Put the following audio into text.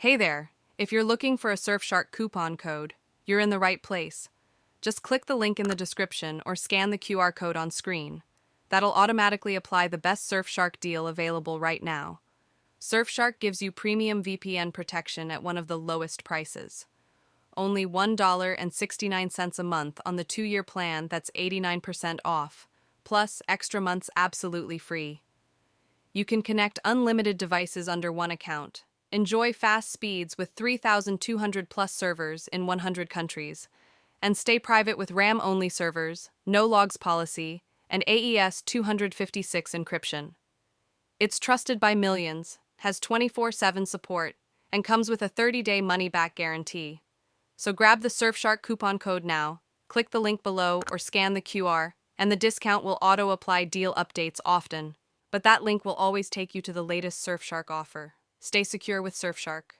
Hey there! If you're looking for a Surfshark coupon code, you're in the right place. Just click the link in the description or scan the QR code on screen. That'll automatically apply the best Surfshark deal available right now. Surfshark gives you premium VPN protection at one of the lowest prices. Only $1.69 a month on the 2-year plan that's 89% off, plus extra months absolutely free. You can connect unlimited devices under one account. Enjoy fast speeds with 3,200 plus servers in 100 countries. And stay private with RAM-only servers, no logs policy, and AES 256 encryption. It's trusted by millions, has 24/7 support, and comes with a 30-day money-back guarantee. So grab the Surfshark coupon code now, click the link below or scan the QR, and the discount will auto-apply deal updates often. But that link will always take you to the latest Surfshark offer. Stay secure with Surfshark.